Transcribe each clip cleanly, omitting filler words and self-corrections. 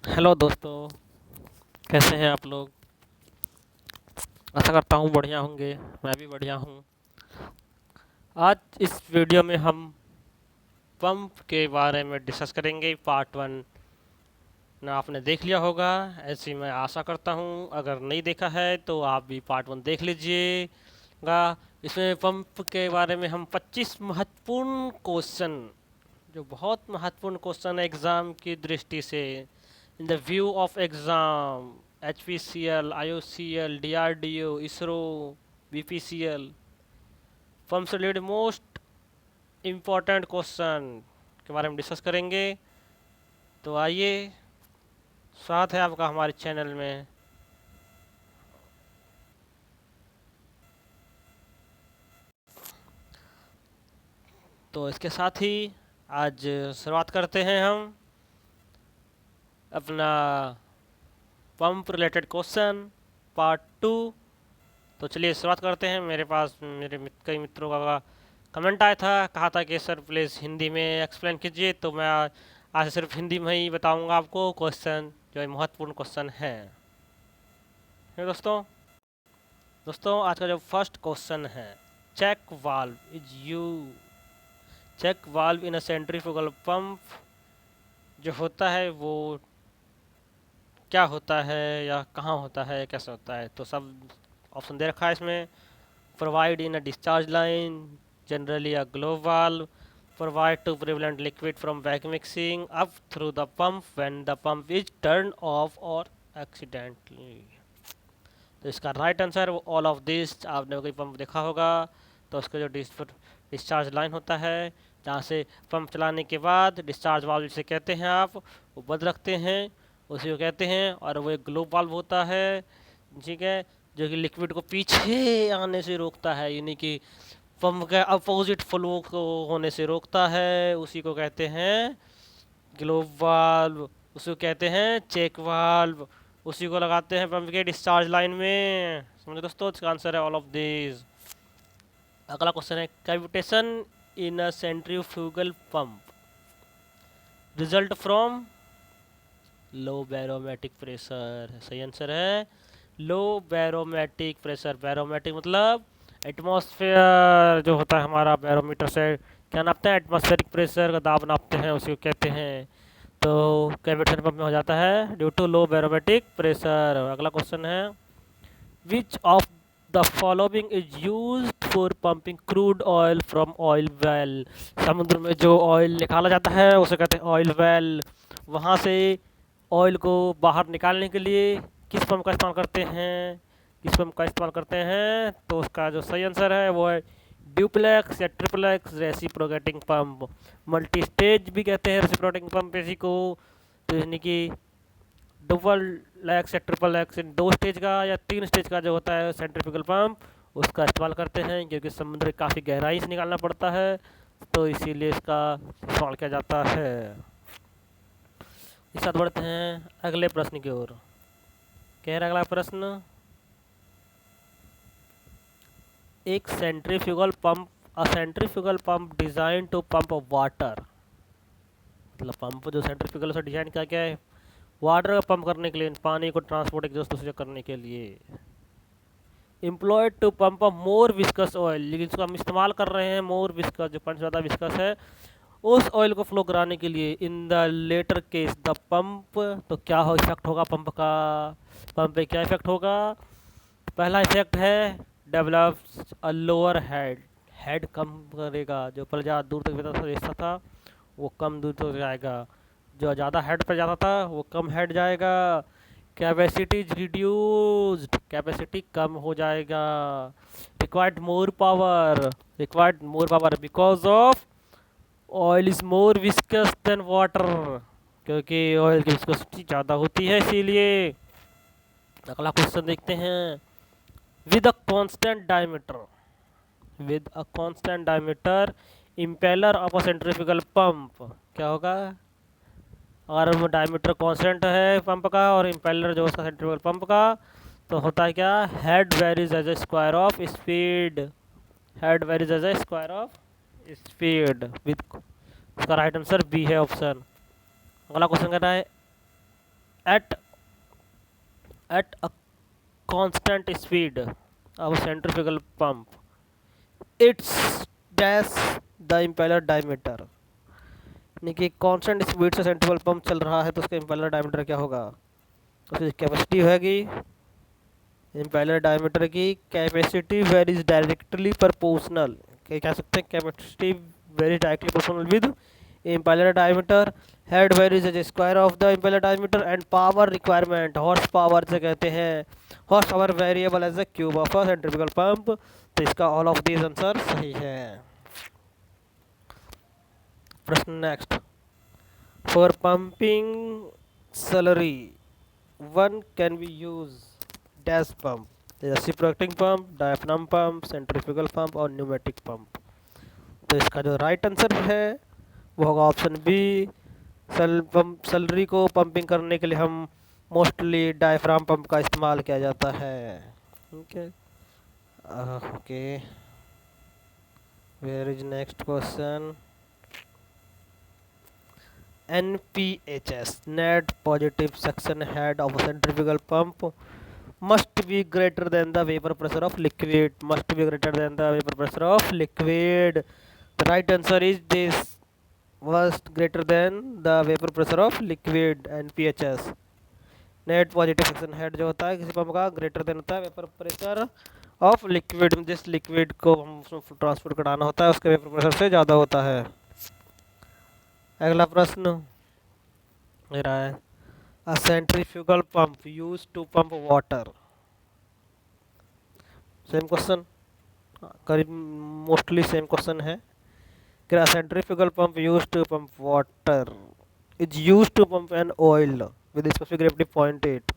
Hello दोस्तों, कैसे हैं आप लोग। आशा करता हूँ बढ़िया होंगे। मैं भी बढ़िया हूँ। आज इस वीडियो में हम पंप के बारे में डिस्कस करेंगे। पार्ट वन ना आपने देख लिया होगा, ऐसी मैं आशा करता हूँ। अगर नहीं देखा है तो आप भी पार्ट वन देख लीजिएगा। इसमें पंप के बारे में हम 25 महत्वपूर्ण क्वेश्चन, जो बहुत महत्वपूर्ण क्वेश्चन है एग्ज़ाम की दृष्टि से, in the view of exam, HPCL, IOCL, DRDO, ISRO, BPCL, pump से रिलेटेड मोस्ट इम्पोर्टेंट क्वेश्चन के बारे में डिस्कस करेंगे। तो आइए, स्वागत है आपका हमारे चैनल में। तो इसके साथ ही आज शुरुआत करते हैं हम अपना pump related question part two. तो चलिए शुरुआत करते हैं। मेरे पास मेरे कई मित्रों का कमेंट आया था, कहा था कि सर प्लीज़ हिंदी में एक्सप्लेन कीजिए। तो मैं आज से सिर्फ हिंदी में ही बताऊंगा आपको क्वेश्चन, जो महत्वपूर्ण क्वेश्चन है। ठीक है दोस्तों। दोस्तों आज का जो फर्स्ट क्वेश्चन है, check valve is you check valve in a centrifugal pump जो होता है वो क्या होता है, या कहाँ होता है, कैसे होता है। तो सब ऑप्शन दे रखा है इसमें। Provide in a discharge line, generally a globe valve, provide to prevent liquid from back mixing up through the pump when the pump is turned off or accidentally। तो इसका right answer all of this. आपने कोई pump देखा होगा तो उसका जो discharge line होता है, जहाँ से पंप चलाने के बाद डिस्चार्ज वाल्व जिसे कहते हैं आप, वो बंद रखते हैं, उसी को कहते हैं। और वो एक ग्लोब वाल्व होता है, ठीक है, जो कि लिक्विड को पीछे आने से रोकता है, यानी कि पंप के अपोजिट फ्लो को होने से रोकता है। उसी को कहते हैं ग्लोब वाल्व, उसी को कहते हैं चेक वाल्व। उसी को लगाते हैं पंप के डिस्चार्ज लाइन में। समझे दोस्तों, इसका आंसर है ऑल ऑफ दिस। अगला क्वेश्चन है, cavitation in a centrifugal pump result from low barometric pressure. सही आंसर है लो बैरोमेटिक प्रेशर। बैरोमेटिक मतलब एटमॉस्फेयर जो होता है हमारा, बैरोमीटर से क्या नापते हैं, एटमॉस्फेरिक प्रेशर का दाब नापते हैं, उसी को कहते हैं। तो कैविटेशन पंप में हो जाता है due to low barometric pressure. अगला क्वेश्चन है, which of the following is used for pumping crude oil from oil well. समुद्र में जो ऑयल निकाला जाता है उसे कहते हैं ऑयल वेल। वहाँ से ऑयल को बाहर निकालने के लिए किस पंप का इस्तेमाल करते हैं, किस पंप का इस्तेमाल करते हैं। तो उसका जो सही आंसर है वो है ड्यूप्लेक्स या triplex reciprocating pump. Multi stage भी कहते हैं रेसिप्रोकेटिंग पंप इसी को। तो यानी कि डबल एक्स या ट्रिपल एक्स, इन दो स्टेज का या तीन स्टेज का जो होता है सेंट्रीफ्यूगल पंप, उसका इस्तेमाल करते हैं, क्योंकि समुद्र काफ़ी गहराई से निकालना पड़ता है, तो इसीलिए इसका इस्तेमाल किया जाता है। इस साथ बढ़ते हैं अगले प्रश्न की ओर। कह रहा अगला प्रश्न, एक centrifugal pump, a centrifugal pump design to pump water, मतलब पंप जो सेंट्रीफ्यूगल से डिजाइन किया गया है वाटर का पंप करने के लिए, पानी को ट्रांसपोर्ट एक दोस्तों से करने के लिए। Employed to pump a more viscous oil, लेकिन इसको हम इस्तेमाल कर रहे हैं मोर विस्कस, जो पानी से ज़्यादा विस्कस है, उस ऑयल को फ्लो कराने के लिए। In the latter case the pump, तो क्या हो इफेक्ट होगा पंप का, पंप पे क्या इफेक्ट होगा। पहला इफेक्ट है develops a lower head, head कम करेगा, जो पहले ज़्यादा दूर तक रिश्ता था वो कम दूर तक जाएगा, जो ज़्यादा हेड पर जाता था वो कम हेड जाएगा। कैपेसिटी इज रिड्यूस्ड, कैपेसिटी कम हो जाएगा। Required more power because of oil is more viscous than water, क्योंकि ऑयल की विस्कोसिटी ज़्यादा होती है इसीलिए। अगला क्वेश्चन देखते हैं, with a constant diameter, with a constant diameter impeller of a centrifugal pump, क्या होगा। अगर वो डायमीटर कांस्टेंट है पंप का और इम्पेलर जो उसका सेंट्रीफ्यूगल पंप का, तो होता है क्या, head varies as a square of speed, head varies as a square of speed. With, उसका राइट आंसर बी है ऑप्शन। अगला क्वेश्चन कहता है, at a constant speed of a centrifugal pump, its dash the impeller diameter। यानी कि constant speed से centrifugal pump चल रहा है तो उसका इम्पेलर डायमीटर क्या होगा, उसकी कैपेसिटी होगी। इम्पेलर डायमीटर की कैपेसिटी वेरीज डायरेक्टली प्रोपोर्शनल, कह सकते हैं capacity very directly proportional with impeller diameter। head varies as a square of the impeller diameter and power requirement horse power से कहते हैं, horse power variable as a cube of a centrifugal pump। तो इसका all of these answer सही है। प्रश्न next, for pumping slurry one can be use dash pump, reciprocating pump, diaphragm pump, centrifugal pump और pneumatic pump। तो इसका जो right answer है वो होगा ऑप्शन बी। स्लरी को पंपिंग करने के लिए हम मोस्टली डायफ्राम पंप का इस्तेमाल किया जाता है। Okay okay, where is next question. NPHS net positive suction head of a centrifugal pump must be greater than the vapor pressure of liquid, must be greater than the vapor pressure of liquid। The right answer is this, was greater than the vapor pressure of liquid। NPHS net positive suction head जो होता है किसी pump का greater than होता है vapour pressure of liquid, जिस liquid को हम उसमें ट्रांसफर कराना होता है उसके वेपर प्रेशर से ज़्यादा होता है। अगला प्रश्न ले रहा है, a centrifugal pump use to pump water. Same question, करीब मोस्टली सेम क्वेश्चन है। A centrifugal pump used to pump water is used to pump an oil with a specific gravity 0.8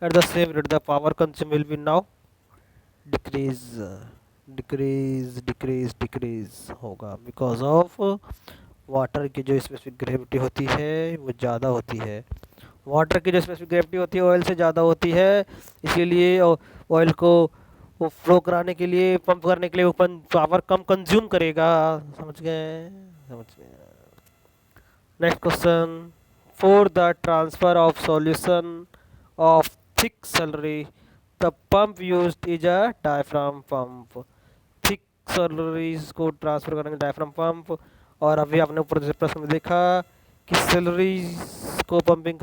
at the same rate the power consumed will be now decrease होगा because of water की जो specific gravity होती है वो ज़्यादा होती है। Water की जो स्पेसिफिक ग्रेविटी होती है ऑयल से ज़्यादा होती है, इसीलिए ऑयल को वो फ्लो कराने के लिए, पंप करने के लिए वो पावर कम कंज्यूम करेगा। समझ गए? समझ गए। Next question, for the transfer of solution of thick slurry the pump used is a diaphragm pump. Thick slurries को ट्रांसफर करेंगे डायफ्राम पंप। और अभी आपने ऊपर जैसे प्रश्न में देखा कि स्लरीज को पंपिंग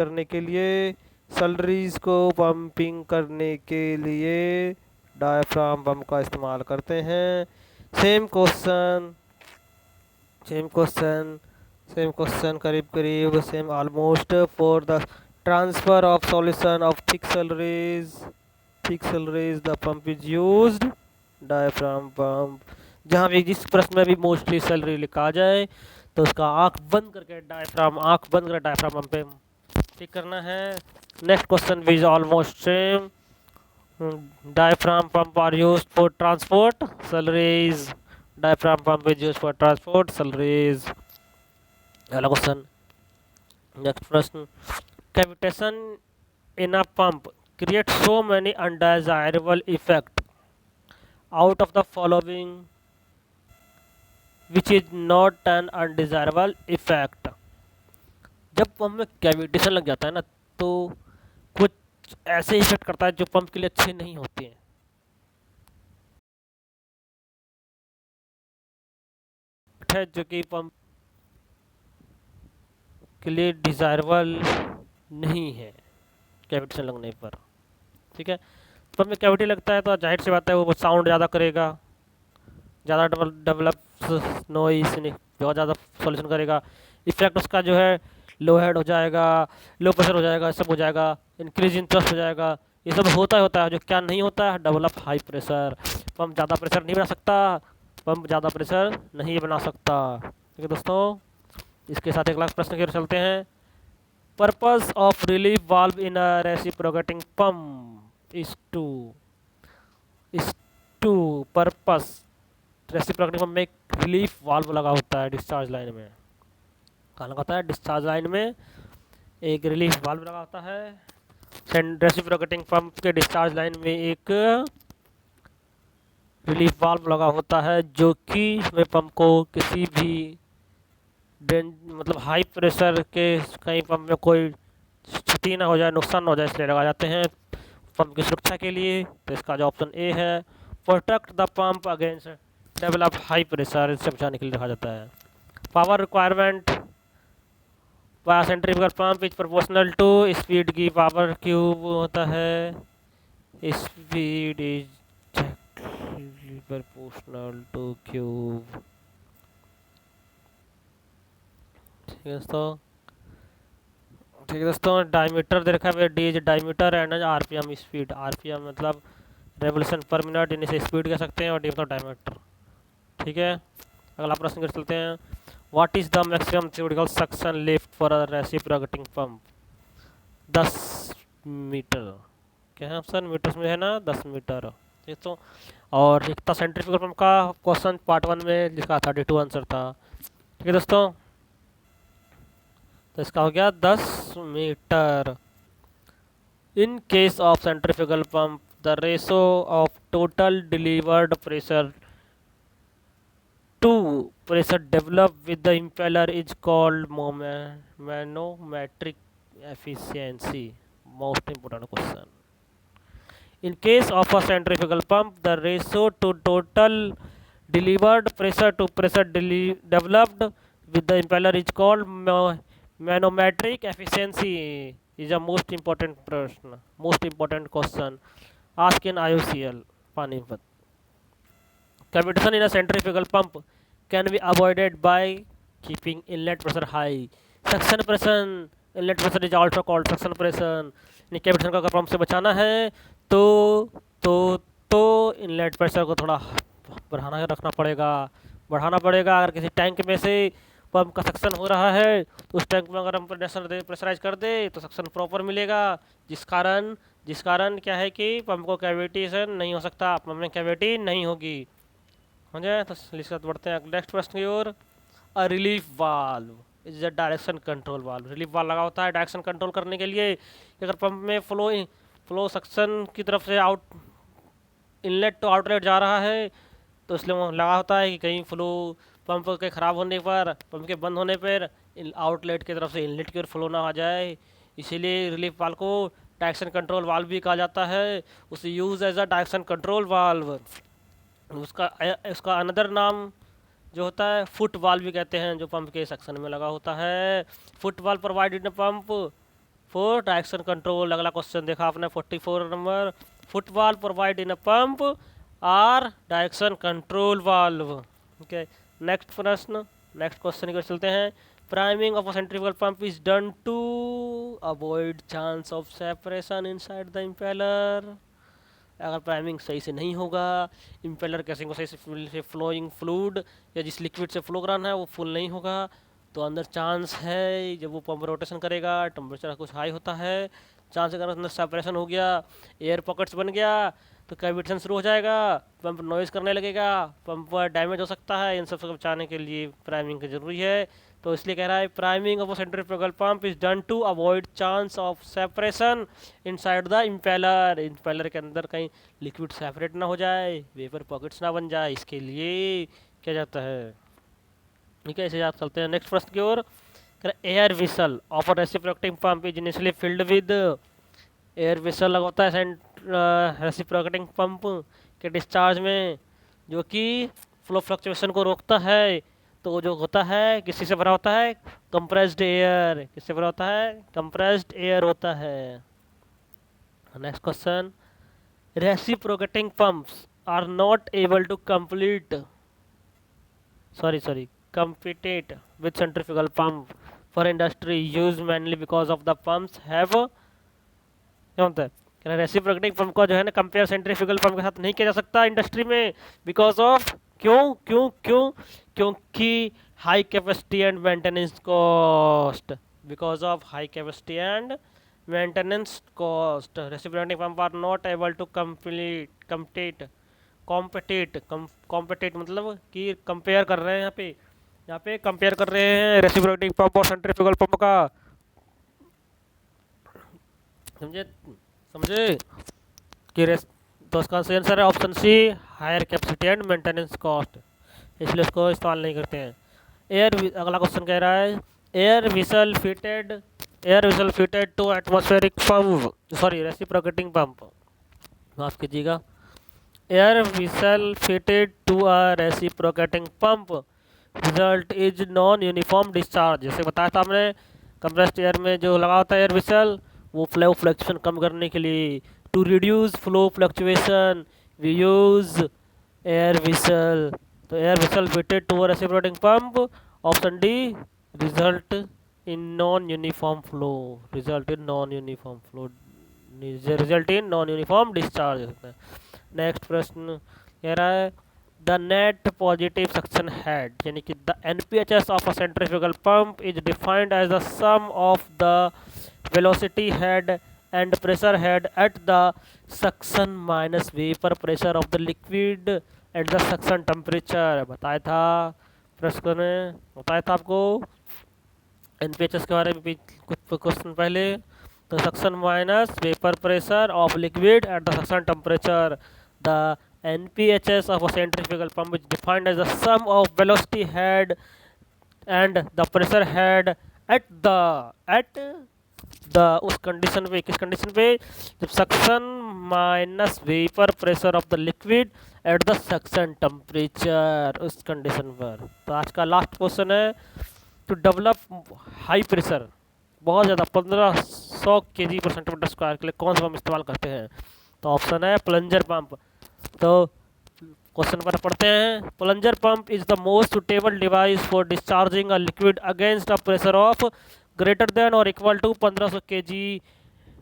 करने के लिए डायफ्राम पंप का इस्तेमाल करते हैं। सेम क्वेश्चन करीब same almost. For the transfer of solution of thick slurries the pump is used diaphragm pump. जहाँ भी जिस प्रश्न में भी मोस्टली स्लरी लिखा जाए तो उसका आंख बंद करके डायफ्राम पंप पे ठीक करना है। Next question is almost same. Diaphragm pump are used for transport slurries, diaphragm pump is used for transport slurries। अगला क्वेश्चन, नेक्स्ट प्रश्न, cavitation in a pump creates so many undesirable effects out of the following which is not an undesirable effect। जब pump में cavitation लग जाता है ना तो कुछ ऐसे इफेक्ट करता है जो पंप के लिए अच्छे नहीं होते हैं। है जो कि पंप के लिए डिजायरेबल नहीं है कैविटेशन लगने पर। ठीक है, पंप में कैविटी लगता है तो जाहिर सी बात है वो साउंड ज़्यादा करेगा, ज़्यादा डेवलप नॉइस, बहुत ज़्यादा सॉल्यूशन करेगा। इफेक्ट उसका जो है लो हेड हो जाएगा, लो प्रेशर हो जाएगा, सब हो जाएगा, इंक्रीज इन थ्रस्ट हो जाएगा। ये सब होता है जो क्या नहीं होता है डेवलप हाई प्रेशर। पंप ज़्यादा प्रेशर नहीं बना सकता। ठीक है दोस्तों, इसके साथ एक लाख प्रश्न की ओर चलते हैं। Purpose of relief valve in a reciprocating pump is to purpose. Reciprocating pump में एक रिलीफ वाल्व लगा होता है डिस्चार्ज लाइन में। कहाँ लगा होता है? डिस्चार्ज लाइन में एक रिलीफ वाल्व लगा होता है। रेसिप्रोकेटिंग पंप के डिस्चार्ज लाइन में एक रिलीफ वाल्व लगा होता है जो कि हमें पंप को किसी भी मतलब हाई प्रेशर के कहीं पंप में कोई क्षति ना हो जाए, नुकसान ना हो जाए, इसलिए लगाए जाते हैं पंप की सुरक्षा के लिए। तो इसका जो ऑप्शन ए है, protect the pump against develop high pressure, इससे बचाने के लिए रखा जाता है। Power requirement centrifugal pump is proportional to speed की पावर क्यूब होता है, speed is proportional to cube. ठीक है दोस्तों, ठीक है दोस्तों, डायमीटर दे रखा है, D is diameter and RPM speed, RPM मतलब रेवोल्यूशन पर मिनट, इन्हें स्पीड कह सकते हैं, और डी मतलब डायमीटर। ठीक है, अगला प्रश्न कर चलते हैं। What is the maximum theoretical suction lift for a reciprocating pump? 10 metre. क्या है ऑप्शन? मीटर्स में है ना, 10 मीटर। ठीक तो, और एक था सेंट्रीफ्यूगल पंप का क्वेश्चन पार्ट 1 में, जिसका 32 आंसर था। ठीक है दोस्तों, तो इसका हो गया 10 metre. In case of centrifugal pump the ratio of total delivered pressure to pressure develop with the impeller is called manometric efficiency. Most important question. In case of a centrifugal pump, the ratio to total delivered pressure to pressure developed with the impeller is called manometric efficiency. Is a most important question. Most important question asked in IOCL. Panipat. Cavitation in a centrifugal pump can be avoided by keeping inlet pressure high. Suction pressure, inlet pressure is also called suction pressure. Cavitation को अगर pump से बचाना है तो inlet pressure को थोड़ा बढ़ाना रखना पड़ेगा, बढ़ाना पड़ेगा। अगर किसी टैंक में से पंप का सक्शन हो रहा है तो उस टैंक में अगर हम प्रेशराइज कर दे तो सक्शन प्रॉपर मिलेगा, जिस कारण क्या है कि पंप को कैविटेशन नहीं हो सकता, पंप में कैविटी नहीं होगी। समझे? तो इसके साथ बढ़ते हैं नेक्स्ट प्रश्न की ओर। A relief valve is a direction control valve. Relief valve लगा होता है डायरेक्शन कंट्रोल करने के लिए। अगर पंप में फ्लो सक्शन की तरफ से आउट इनलेट टू आउटलेट जा रहा है तो इसलिए वो लगा होता है कि कहीं फ्लो पंप के ख़राब होने पर, पंप के बंद होने पर आउटलेट की तरफ से इनलेट की ओर फ्लो ना आ जाए, इसीलिए रिलीफ वाल्व को डायरेक्शन कंट्रोल वाल्व भी कहा जाता है। उसे use as a direction control valve. उसका अनदर नाम जो होता है फुट वाल्व भी कहते हैं, जो पंप के सक्शन में लगा होता है। Foot valve provide in pump for direction control. अगला क्वेश्चन देखा आपने 44 number. Foot valve provide in pump are direction control valve. Okay, next प्रश्न, नेक्स्ट क्वेश्चन की ओर चलते हैं। Priming of a centrifugal pump is done to avoid chance of separation inside the impeller. अगर priming सही से नहीं होगा, इम्पेलर कैसिंग को सही से फ्लोइंग फ्लूड या जिस लिक्विड से फ्लो कराना है वो फुल नहीं होगा, तो अंदर चांस है जब वो पंप रोटेशन करेगा, टेम्परेचर कुछ हाई होता है, चांस अगर अंदर सेपरेशन हो गया, एयर पॉकेट्स बन गया तो कैविटेशन शुरू हो जाएगा, पंप नॉइज करने लगेगा, पंप डैमेज हो सकता है। इन सब से बचाने के लिए प्राइमिंग की जरूरी है। तो इसलिए कह रहा है priming of centrifugal pump is done to avoid chance of separation inside the impeller. Impeller के अंदर कहीं लिक्विड सेपरेट ना हो जाए, वेपर पॉकेट्स ना बन जाए, इसके लिए किया जाता है। ठीक है, इसे याद चलते हैं नेक्स्ट प्रश्न की ओर। Air vessel of a reciprocating pump is initially filled with. Air vessel लगा होता है रेसिप्रोकेटिंग पंप के डिस्चार्ज में, जो कि फ्लो फ्लक्चुएशन को रोकता है। तो जो होता है किसी से भरा होता है, कंप्रेस्ड एयर। किससे भरा होता है? कंप्रेस्ड एयर होता है। Next question, reciprocating pumps are not able to compete with centrifugal pump for industry use mainly because of the pumps have। क्या होता है? रेसिप्रोकेटिंग पंप का जो है ना कंपेयर सेंट्रीफ्यूगल पंप के साथ नहीं किया जा सकता इंडस्ट्री में, बिकॉज ऑफ क्योंकि high capacity and maintenance cost. Because of high capacity and maintenance cost reciprocating pump are not able to compete मतलब कि कंपेयर कर रहे हैं यहाँ पे कंपेयर कर रहे हैं रेसिप्रोकेटिंग पंप और सेंट्रीफ्यूगल पंप का। समझे कि तो इसका आंसर है option C, higher capacity and maintenance cost, इसलिए उसको इस्तेमाल नहीं करते हैं। अगला क्वेश्चन कह रहा है air vessel fitted air vessel fitted to atmospheric pump, sorry reciprocating pump, माफ कीजिएगा, air vessel fitted to a reciprocating pump result is non uniform discharge. जैसे बताया था हमने, कंप्रेस्ड एयर में जो लगा होता है एयर वेसल, वो फ्लो फ्लक्चुएशन कम करने के लिए, to reduce flow fluctuation we use air vessel. तो air vessel fitted to a reciprocating pump, option D, result in non uniform flow, result in non uniform flow, result in non uniform discharge. Next प्रश्न कह रहा है the net positive suction head, यानी कि the NPHS of a centrifugal pump is defined as the sum of the velocity head and pressure head at the suction minus vapour pressure of the liquid at the suction temperature. बताया था प्रश्न में, बताया था आपको एनपीएचएस के बारे में भी कुछ क्वेश्चन पहले। तो suction minus vapour pressure of liquid at the suction temperature, the NPHS of a centrifugal pump is defined as the sum of velocity head and the pressure head at the उस condition पे, किस condition पे, जब suction minus vapour pressure of the liquid at the suction temperature, उस condition पर। तो आज का लास्ट क्वेश्चन है, टू डेवलप हाई प्रेशर, बहुत ज़्यादा 1500 kg पर सेंटीमीटर स्क्वायर के लिए कौन सा पंप इस्तेमाल करते हैं। तो ऑप्शन है प्लंजर पंप। तो क्वेश्चन पर पढ़ते हैं, plunger pump is the most suitable device for discharging a liquid against a pressure of greater than और इक्वल टू 1500 kg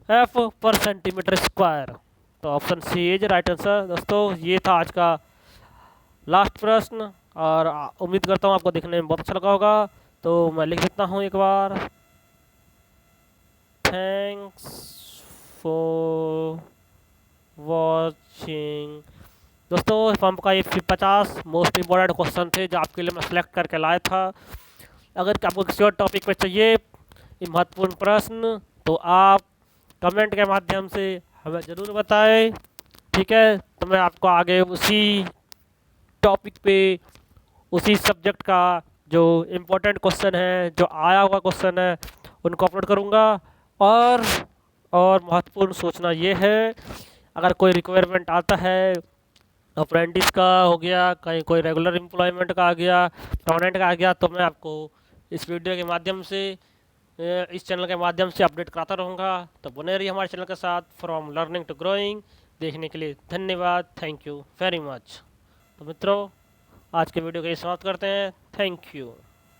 एफ पर सेंटीमीटर स्क्वायर। तो option C is right answer. दोस्तों ये था आज का लास्ट प्रश्न, और उम्मीद करता हूँ आपको देखने में बहुत अच्छा लगा होगा। तो मैं लिख देता हूँ एक बार, थैंक्स फॉर वॉचिंग। दोस्तों पंप का ये 50 मोस्ट इम्पोर्टेंट क्वेश्चन थे जो आपके लिए मैं सेलेक्ट करके लाया था। अगर आपको किसी और टॉपिक पे चाहिए महत्वपूर्ण प्रश्न, तो आप कमेंट के माध्यम से हमें ज़रूर बताएं, ठीक है। तो मैं आपको आगे उसी टॉपिक पे, उसी सब्जेक्ट का जो इम्पोर्टेंट क्वेश्चन है, जो आया हुआ क्वेश्चन है, उनको अपलोड करूँगा। और महत्वपूर्ण सूचना ये है, अगर कोई रिक्वायरमेंट आता है, अप्रेंटिस का हो गया, कहीं कोई रेगुलर एम्प्लॉयमेंट का आ गया, परमानेंट का आ गया, तो मैं आपको इस वीडियो के माध्यम से, इस चैनल के माध्यम से अपडेट कराता रहूँगा। तो बने रहिए हमारे चैनल के साथ, फ्रॉम लर्निंग टू ग्रोइंग। देखने के लिए धन्यवाद, थैंक यू वेरी मच। तो मित्रों आज के वीडियो को समाप्त करते हैं, थैंक यू।